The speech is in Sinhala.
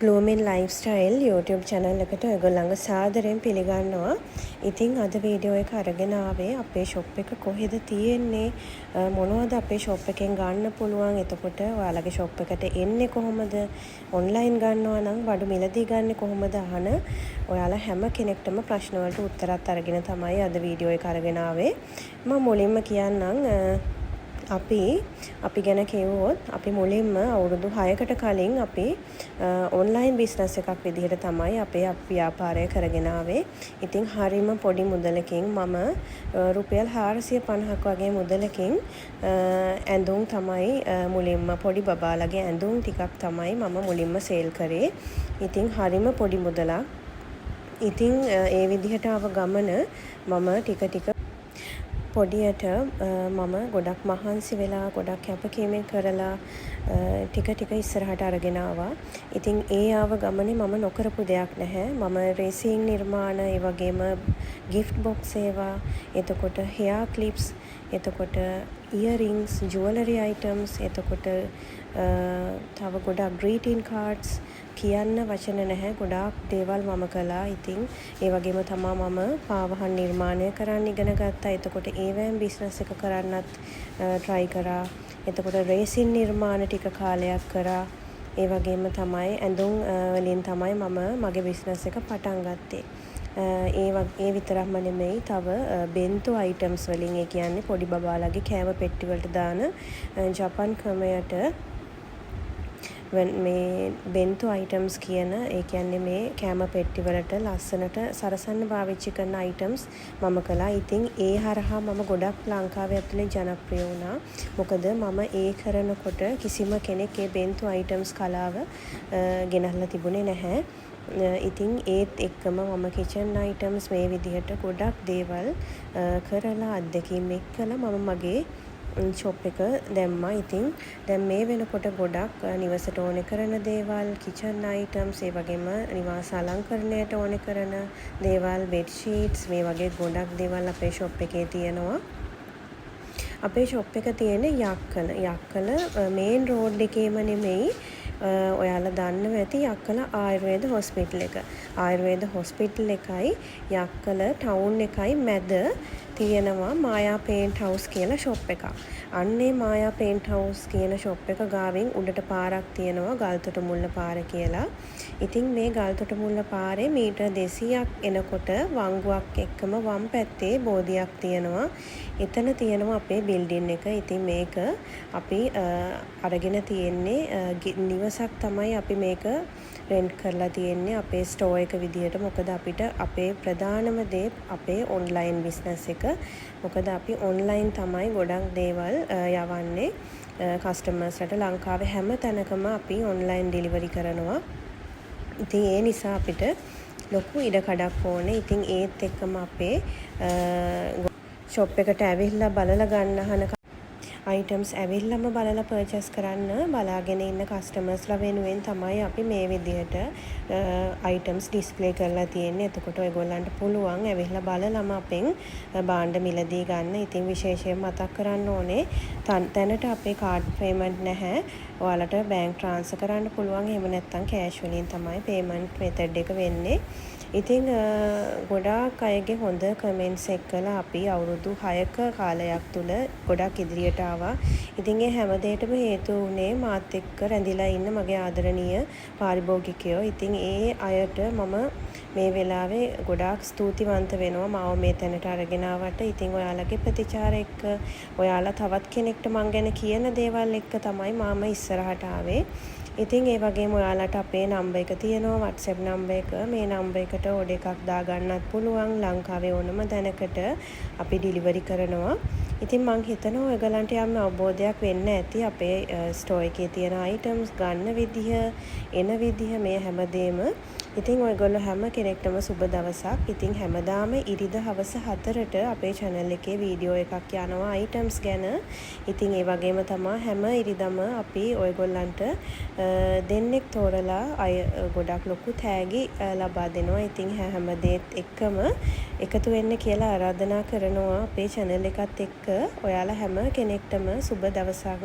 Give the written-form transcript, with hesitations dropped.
Blooming Lifestyle YouTube channel එකට ඔයගොල්ලන්ව සාදරයෙන් පිළිගන්නවා. ඉතින් අද වීඩියෝ එක අරගෙන ආවේ අපේ shop එක කොහෙද තියෙන්නේ, මොනවද අපේ shop එකෙන් ගන්න පුළුවන්, එතකොට ඔයාලගේ shop එකට එන්නේ කොහොමද, online ගන්නවා නම් බඩු මිලදී ගන්න කොහොමද අහන ඔයාලා හැම කෙනෙක්ටම ප්‍රශ්න වලට උත්තරات අරගෙන තමයි අද වීඩියෝ එක අරගෙන ආවේ. මම මුලින්ම කියන්නම් අපි ගැන කිව්වොත් අපි මුලින්ම අවුරුදු 6කට කලින් අපි ඔන්ලයින් බිස්නස් එකක් විදිහට තමයි අපේ ව්‍යාපාරය කරගෙන ආවේ. ඉතින් හරිම පොඩි මුදලකින් මම රුපියල් 450ක් වගේ මුදලකින් ඇඳුම් තමයි මුලින්ම පොඩි බබාලගේ ඇඳුම් ටිකක් තමයි මම මුලින්ම සේල් කරේ. ඉතින් හරිම පොඩි මුදලක්. ඉතින් ඒ විදිහට ආව ගමන මම ටික පොඩියට මම ගොඩක් මහන්සි වෙලා ගොඩක් කැපකිරීම කරලා ටික ඉස්සරහට අරගෙන ආවා. ඉතින් ඒ ආව ගමනේ මම නොකරපු දෙයක් නැහැ. මම රේසින් නිර්මාණ, ඒ වගේම gift box ඒවා, එතකොට hair clips, එතකොට earrings, jewelry items, එතකොට තව ගොඩක් greeting cards කියන්න වචන නැහැ. ගොඩාක් දේවල් මම කළා. ඉතින් ඒ වගේම තමයි මම පාවහන් නිර්මාණය කරන්න ඉගෙන ගත්තා. එතකොට ඒවැම් බිස්නස් එක කරන්නත් try කරා. එතකොට රේසින් නිර්මාණ ටික කාලයක් කරා. ඒ වගේම තමයි ඇඳුම් වලින් තමයි මම මගේ බිස්නස් එක පටන් ගත්තේ. ඒ විතරක්ම නෙමෙයි, තව බෙන්තු අයිටම්ස් වලින්, ඒ කියන්නේ පොඩි බබාලගේ කෑම පෙට්ටි වලට දාන ජපන් ක්‍රමයට මේ බෙන්තු අයිටම්ස් කියන, ඒ කියන්නේ මේ කෑම පෙට්ටි වලට ලස්සනට සරසන්න පාවිච්චි කරන අයිටම්ස් මම කළා. ඉතින් ඒ හරහා මම ගොඩක් ලංකාවේ ඇතුලේ ජනප්‍රිය වුණා. මොකද මම ඒ කරනකොට කිසිම කෙනෙක් ඒ බෙන්තු අයිටම්ස් කලාව ගෙනල්ලා තිබුණේ නැහැ. ඉතින් ඒත් එක්කම මම කිචන් අයිටම්ස් මේ විදිහට ගොඩක් දේවල් කරලා අත්දැකීම් එක්කලා මම මගේ shop එක දැම්මා. ඉතින් දැන් මේ වෙනකොට ගොඩක් නිවසට ඕනේ කරන දේවල්, කිචන් අයිටම්ස්, ඒ වගේම නිවාස අලංකරණයට ඕනේ කරන දේවල්, බෙඩ් ෂීට්ස්, මේ වගේ ගොඩක් දේවල් අපේ shop එකේ තියෙනවා. අපේ shop එක තියෙන්නේ යක්කල මේන් රෝඩ් එකේම නෙමෙයි. ඔයාලා දන්නව ඇති යක්කල ආයුර්වේද හොස්පිටල් එක. ආයුර්වේද හොස්පිටල් එකයි යක්කල ටවුන් එකයි මැද තියෙනවා මායා පේන්ට් හවුස් කියලා shop එකක්. අන්නේ මායා පේන්ට් හවුස් කියන shop එක ගාවින් උඩට පාරක් තියෙනවා, ගල්තොට මුල්ල පාර කියලා. ඉතින් මේ ගල්තොට මුල්ල පාරේ මීටර් 200ක් එනකොට වංගුවක් එක්කම වම් පැත්තේ බෝධියක් තියෙනවා. එතන තියෙනවා අපේ බිල්ඩින් එක. ඉතින් මේක අපි අරගෙන තියෙන්නේ නිවසක් තමයි අපි මේක රෙන්ට් කරලා තියෙන්නේ අපේ ස්ටෝර් එක විදියට. මොකද අපිට අපේ ප්‍රධානම දේ අපේ ඔන්ලයින් බිස්නස් එක. මොකද අපි ඔන්ලයින් තමයි ගොඩක් දේවල් යවන්නේ කස්ටමර්ස්ලට. ලංකාවේ හැම තැනකම අපි ඔන්ලයින් ඩෙලිවරි කරනවා. ඉතින් ඒ නිසා අපිට ලොකු ඉඩකඩක් ඕනේ. ඉතින් ඒත් එක්කම අපේ shop එකට ඇවිල්ලා බලලා ගන්න අහන items ඇවිල්ලාම බලලා purchase කරන්න බලාගෙන ඉන්න කස්ටමර්ස්ලා වෙනුවෙන් තමයි අපි මේ විදිහට items display කරලා තියෙන්නේ. එතකොට ඔයගොල්ලන්ට පුළුවන් ඇවිල්ලා බලලාම අපෙන් භාණ්ඩ මිලදී ගන්න. ඉතින් විශේෂයෙන් මතක් කරන්න ඕනේ තැනට අපේ card payment නැහැ. ඔයාලට bank transfer කරන්න පුළුවන්. එහෙම නැත්නම් cash වලින් තමයි payment method එක වෙන්නේ. ඉතින් ගොඩාක් අයගේ හොඳ කමෙන්ට්ස් එක්කලා අපි අවුරුදු 6ක කාලයක් තුල ගොඩක් ඉදිරියට ආවා. ඉතින් ඒ හැම දෙයකටම හේතු වුණේ මාත් එක්ක රැඳිලා ඉන්න මගේ ආදරණීය පාරිභෝගිකයෝ. ඉතින් ඒ අයට මම මේ වෙලාවේ ගොඩාක් ස්තුතිවන්ත වෙනවා මාව මේ තැනට අරගෙන ආවට. ඉතින් ඔයාලගේ ප්‍රතිචාර එක්ක, ඔයාලා තවත් කෙනෙක්ට මං ගැන කියන දේවල් එක්ක තමයි මම ඉස්සරහට ආවේ. ඉතින් ඒ වගේම ඔයාලට අපේ නම්බර් එක තියෙනවා, WhatsApp නම්බර් එක. මේ නම්බර් එකට ඕඩර් එකක් දාගන්නත් පුළුවන්. ලංකාවේ ඕනම තැනකට අපි ඩෙලිවරි කරනවා. ඉතින් මං හිතනවා ඔයගලන්ට යම් අවබෝධයක් වෙන්න ඇති අපේ ස්ටෝර් එකේ තියෙන අයිටම්ස් ගන්න විදිහ, එන විදිහ, මේ හැමදේම. ඉතින් ඔයගොල්ලෝ හැම කෙනෙක්ටම සුබ දවසක්. ඉතින් හැමදාම ඉරිදා හවස 4ට අපේ channel එකේ වීඩියෝ එකක් යනවා අයිටම්ස් ගැන. ඉතින් ඒ වගේම තමයි හැම ඉරිදම අපි ඔයගොල්ලන්ට දෙන්නෙක් තෝරලා ගොඩක් ලොකු තෑගි ලබා දෙනවා. ඉතින් හැම දේත් එක්කම එකතු වෙන්න කියලා ආරාධනා කරනවා අපේ channel එකත් එක්ක. ඔයාලා හැම කෙනෙක්ටම සුබ දවසක්.